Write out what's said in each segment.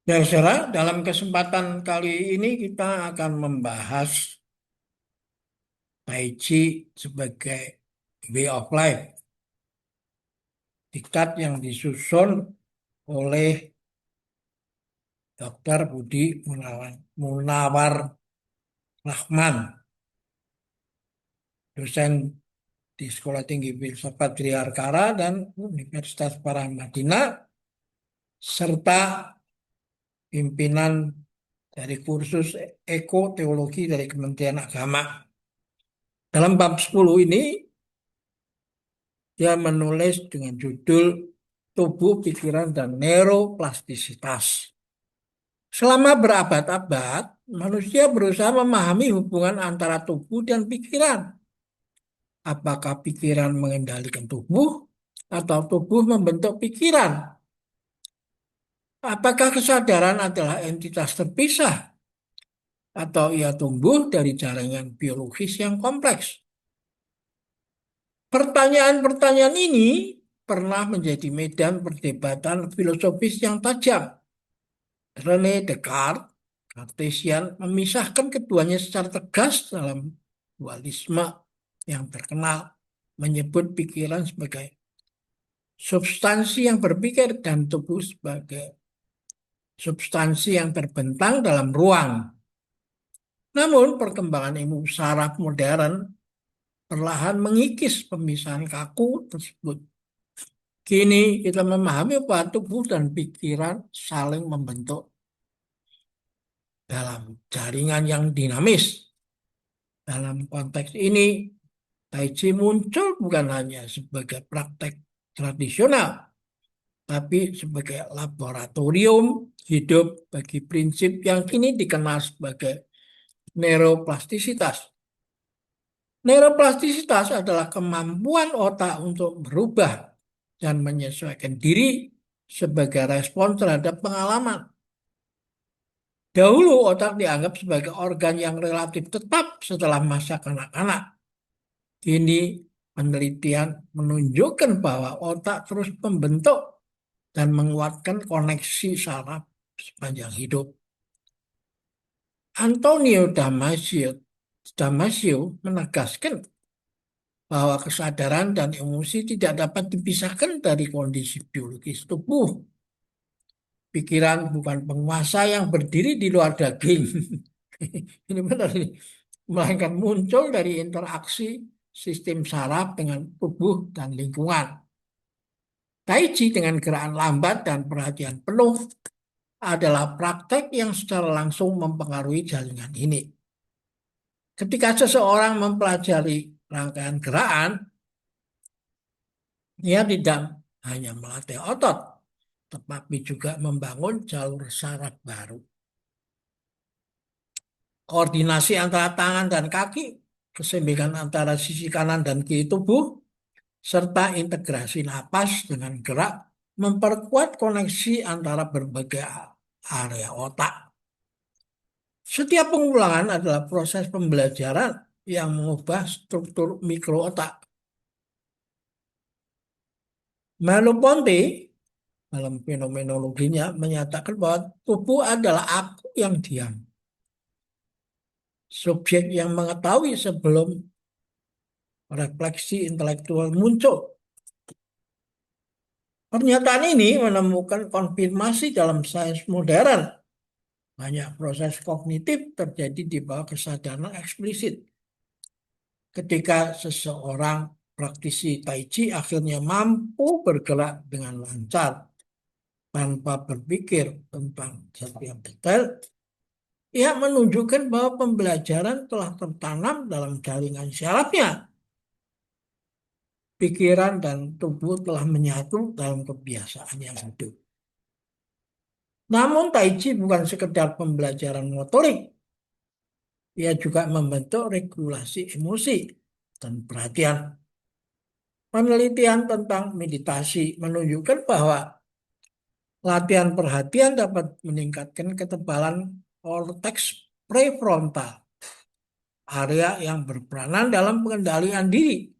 Ya, saudara, dalam kesempatan kali ini kita akan membahas Tai Chi sebagai way of life, diktat yang disusun oleh Dr. Budi Munawar Rahman, dosen di Sekolah Tinggi Filsafat Triharkara dan Universitas Paramadina, serta pimpinan dari kursus Eko Teologi dari Kementerian Agama. Dalam bab 10 ini, dia menulis dengan judul Tubuh, Pikiran, dan Neuroplastisitas. Selama berabad-abad, manusia berusaha memahami hubungan antara tubuh dan pikiran. Apakah pikiran mengendalikan tubuh atau tubuh membentuk pikiran? Apakah kesadaran adalah entitas terpisah atau ia tumbuh dari jaringan biologis yang kompleks? Pertanyaan-pertanyaan ini pernah menjadi medan perdebatan filosofis yang tajam. René Descartes, Cartesian, memisahkan keduanya secara tegas dalam dualisme yang terkenal, menyebut pikiran sebagai substansi yang berpikir dan tubuh sebagai substansi yang terbentang dalam ruang. Namun, perkembangan ilmu saraf modern perlahan mengikis pemisahan kaku tersebut. Kini kita memahami bahwa tubuh dan pikiran saling membentuk dalam jaringan yang dinamis. Dalam konteks ini, Tai Chi muncul bukan hanya sebagai praktek tradisional, tapi sebagai laboratorium hidup bagi prinsip yang kini dikenal sebagai neuroplastisitas. Neuroplastisitas adalah kemampuan otak untuk berubah dan menyesuaikan diri sebagai respon terhadap pengalaman. Dahulu otak dianggap sebagai organ yang relatif tetap setelah masa kanak-kanak. Kini penelitian menunjukkan bahwa otak terus membentuk dan menguatkan koneksi saraf sepanjang hidup. Antonio Damasio menegaskan bahwa kesadaran dan emosi tidak dapat dipisahkan dari kondisi biologis tubuh. Pikiran bukan penguasa yang berdiri di luar daging. Ini benar ini. Melainkan muncul dari interaksi sistem saraf dengan tubuh dan lingkungan. Tai Chi dengan gerakan lambat dan perhatian penuh adalah praktek yang secara langsung mempengaruhi jaringan ini. Ketika seseorang mempelajari rangkaian gerakan, dia tidak hanya melatih otot, tetapi juga membangun jalur saraf baru. Koordinasi antara tangan dan kaki, keseimbangan antara sisi kanan dan kiri tubuh, serta integrasi napas dengan gerak memperkuat koneksi antara berbagai area otak. Setiap pengulangan adalah proses pembelajaran yang mengubah struktur mikro otak. Merleau-Ponty dalam fenomenologinya menyatakan bahwa tubuh adalah aku yang diam. Subjek yang mengetahui sebelum refleksi intelektual muncul. Pernyataan ini menemukan konfirmasi dalam sains modern. Banyak proses kognitif terjadi di bawah kesadaran eksplisit. Ketika seseorang praktisi Tai Chi akhirnya mampu bergerak dengan lancar tanpa berpikir tentang setiap detail, ia menunjukkan bahwa pembelajaran telah tertanam dalam jaringan syarafnya. Pikiran dan tubuh telah menyatu dalam kebiasaan yang hidup. Namun Tai Chi bukan sekedar pembelajaran motorik. Ia juga membentuk regulasi emosi dan perhatian. Penelitian tentang meditasi menunjukkan bahwa latihan perhatian dapat meningkatkan ketebalan korteks prefrontal, area yang berperanan dalam pengendalian diri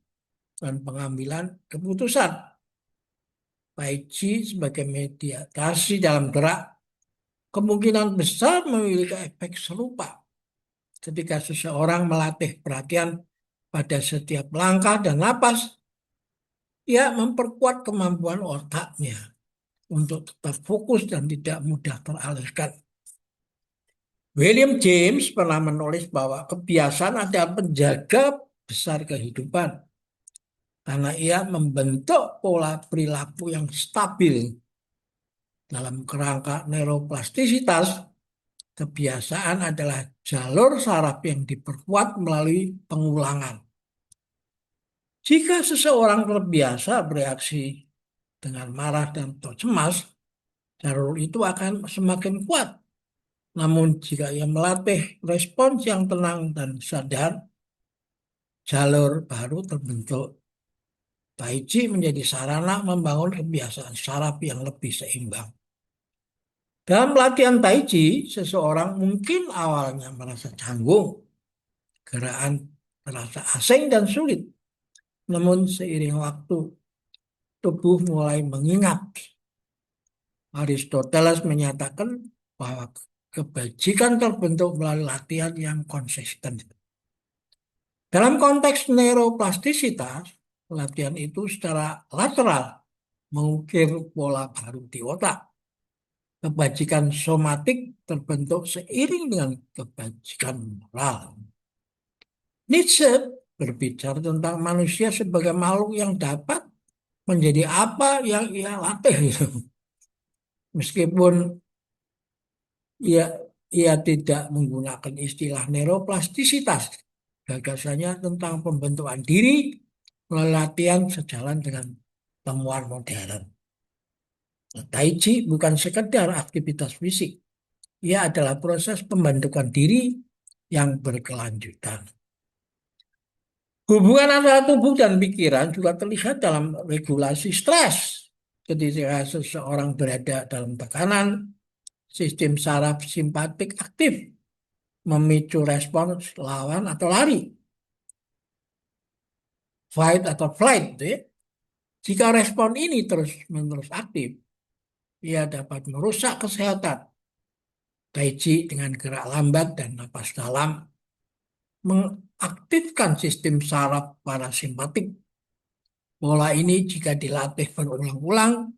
dan pengambilan keputusan. Tai Chi sebagai meditasi dalam gerak kemungkinan besar memiliki efek serupa ketika seseorang melatih perhatian pada setiap langkah dan napas. Ia memperkuat kemampuan otaknya untuk tetap fokus dan tidak mudah teralihkan. William James pernah menulis bahwa kebiasaan adalah penjaga besar kehidupan karena ia membentuk pola perilaku yang stabil. Dalam kerangka neuroplastisitas, kebiasaan adalah jalur saraf yang diperkuat melalui pengulangan. Jika seseorang terbiasa bereaksi dengan marah dan atau cemas, jalur itu akan semakin kuat. Namun jika ia melatih respons yang tenang dan sadar, jalur baru terbentuk. Tai Chi menjadi sarana membangun kebiasaan saraf yang lebih seimbang. Dalam latihan Tai Chi, seseorang mungkin awalnya merasa canggung, gerakan terasa asing dan sulit. Namun seiring waktu, tubuh mulai mengingat. Aristoteles menyatakan bahwa kebajikan terbentuk melalui latihan yang konsisten. Dalam konteks neuroplastisitas, latihan itu secara lateral mengukir pola baru di otak. Kebajikan somatik terbentuk seiring dengan kebajikan moral. Nietzsche berbicara tentang manusia sebagai makhluk yang dapat menjadi apa yang ia latih. Meskipun ia ia tidak menggunakan istilah neuroplastisitas, gagasannya tentang pembentukan diri melalui latihan sejalan dengan temuan modern. Tai Chi bukan sekedar aktivitas fisik, ia adalah proses pembentukan diri yang berkelanjutan. Hubungan antara tubuh dan pikiran juga terlihat dalam regulasi stres. Ketika seseorang berada dalam tekanan, sistem saraf simpatik aktif, memicu respons lawan atau lari, fight atau flight. Ya. Jika respon ini terus-menerus aktif, ia dapat merusak kesehatan. Tai Chi dengan gerak lambat dan napas dalam mengaktifkan sistem saraf parasimpatik. Pola ini jika dilatih berulang-ulang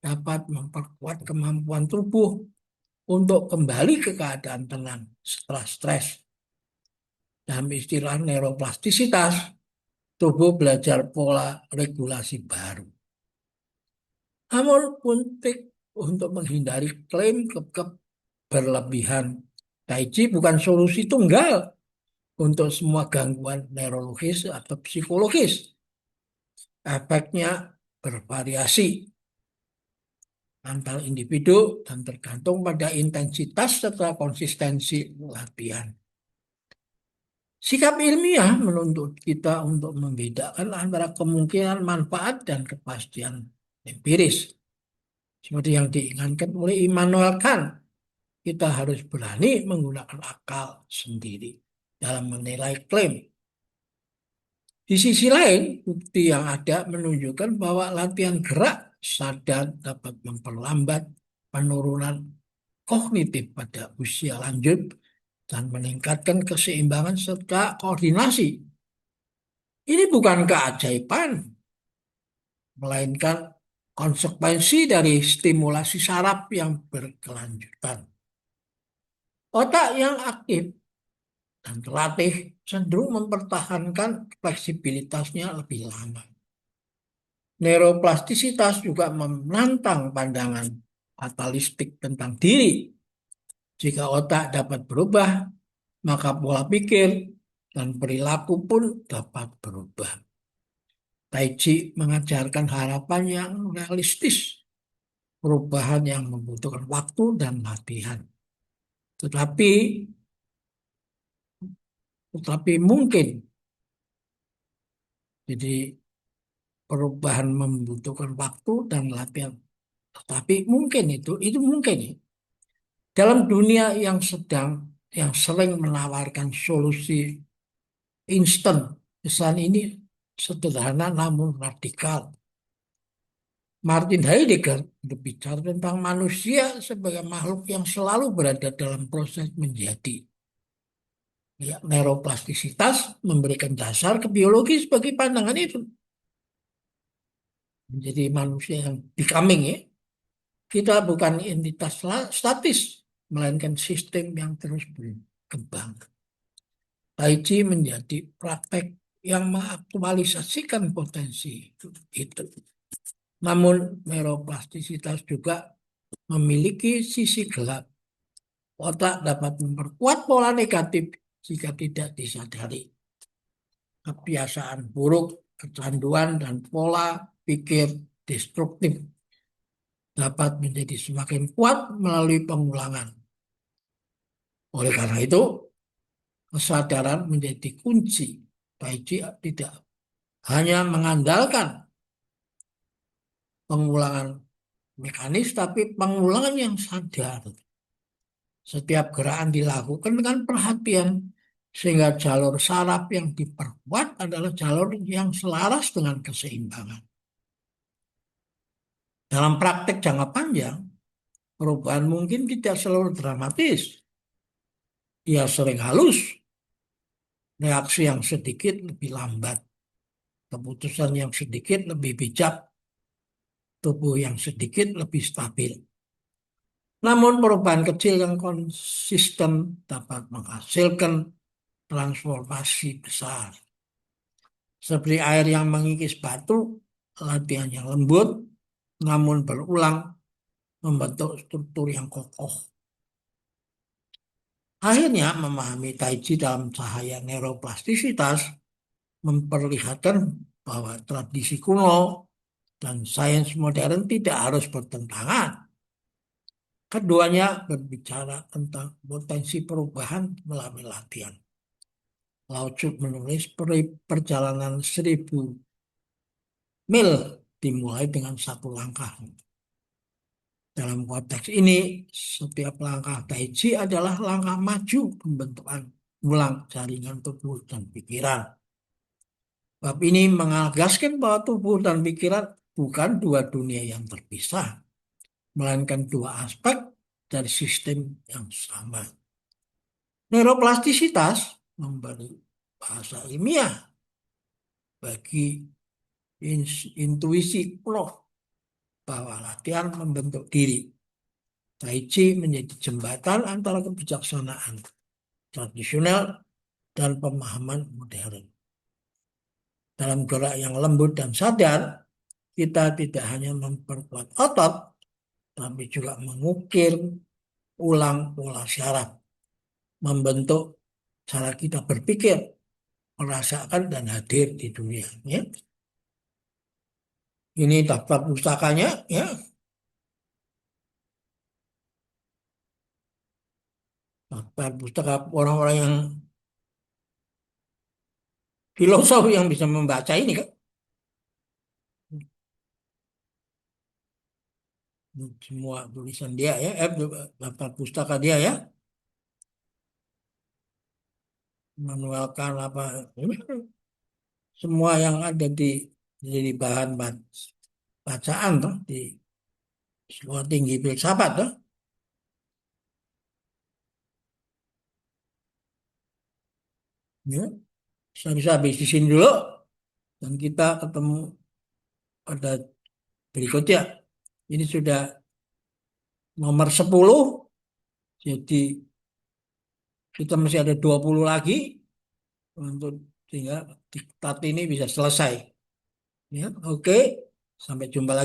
dapat memperkuat kemampuan tubuh untuk kembali ke keadaan tenang setelah stres. Dalam istilah neuroplastisitas, tubuh belajar pola regulasi baru. Namun untuk menghindari klaim berlebihan, Tai Chi bukan solusi tunggal untuk semua gangguan neurologis atau psikologis. Efeknya bervariasi antar individu dan tergantung pada intensitas serta konsistensi latihan. Sikap ilmiah menuntut kita untuk membedakan antara kemungkinan manfaat dan kepastian empiris. Seperti yang diingatkan oleh Immanuel Kant, kita harus berani menggunakan akal sendiri dalam menilai klaim. Di sisi lain, bukti yang ada menunjukkan bahwa latihan gerak sadar dapat memperlambat penurunan kognitif pada usia lanjut dan meningkatkan keseimbangan serta koordinasi. Ini bukan keajaiban, melainkan konsekuensi dari stimulasi saraf yang berkelanjutan. Otak yang aktif dan terlatih cenderung mempertahankan fleksibilitasnya lebih lama. Neuroplastisitas juga menantang pandangan fatalistik tentang diri. Jika otak dapat berubah, maka pola pikir dan perilaku pun dapat berubah. Tai Chi mengajarkan harapan yang realistis, perubahan yang membutuhkan waktu dan latihan. Tetapi, tetapi mungkin, jadi perubahan membutuhkan waktu dan latihan. Tetapi mungkin itu mungkin. Ya. Dalam dunia yang sering menawarkan solusi instan, pesan ini sederhana namun radikal. Martin Heidegger berbicara tentang manusia sebagai makhluk yang selalu berada dalam proses menjadi. Ya, neuroplastisitas memberikan dasar ke biologis bagi pandangan itu. Menjadi manusia yang becoming ya. Kita bukan entitas statis, melainkan sistem yang terus berkembang. Tai Chi menjadi praktek yang mengaktualisasikan potensi itu. Namun neuroplastisitas juga memiliki sisi gelap. Otak dapat memperkuat pola negatif jika tidak disadari. Kebiasaan buruk, kecanduan, dan pola pikir destruktif dapat menjadi semakin kuat melalui pengulangan. Oleh karena itu, kesadaran menjadi kunci. Tai Chi tidak hanya mengandalkan pengulangan mekanis, tapi pengulangan yang sadar. Setiap gerakan dilakukan dengan perhatian, sehingga jalur saraf yang diperkuat adalah jalur yang selaras dengan keseimbangan. Dalam praktek jangka panjang, perubahan mungkin tidak selalu dramatis. Ia sering halus, reaksi yang sedikit lebih lambat, keputusan yang sedikit lebih bijak, tubuh yang sedikit lebih stabil. Namun perubahan kecil yang konsisten dapat menghasilkan transformasi besar. Seperti air yang mengikis batu, latihan yang lembut, namun berulang membentuk struktur yang kokoh. Akhirnya, memahami Tai Chi dalam cahaya neuroplastisitas memperlihatkan bahwa tradisi kuno dan sains modern tidak harus bertentangan. Keduanya berbicara tentang potensi perubahan melalui latihan. Lao Tzu menulis perjalanan 1.000 mil dimulai dengan satu langkah. Dalam konteks ini, setiap langkah Tai Chi adalah langkah maju pembentukan ulang jaringan tubuh dan pikiran. Bab ini menegaskan bahwa tubuh dan pikiran bukan dua dunia yang terpisah, melainkan dua aspek dari sistem yang sama. Neuroplastisitas memberi bahasa ilmiah bagi intuisi kuno bahwa latihan membentuk diri. Tai Chi menjadi jembatan antara kebijaksanaan tradisional dan pemahaman modern. Dalam gerak yang lembut dan sadar, kita tidak hanya memperkuat otot, tapi juga mengukir ulang pola syaraf, membentuk cara kita berpikir, merasakan dan hadir di dunia. Ya. Ini daftar pustakanya, ya. Daftar pustaka orang-orang yang filosof yang bisa membaca ini kan. Semua tulisan dia ya, daftar pustaka dia ya, manualkan apa, ini semua yang ada di jadi bahan bacaan tuh di sekolah tinggi filsafat tuh. Ya, saya bisa habis di sini dulu dan kita ketemu pada berikutnya. Ini sudah nomor 10, jadi kita masih ada 20 lagi untuk sehingga diktat ini bisa selesai. Ya, oke. Sampai jumpa lagi.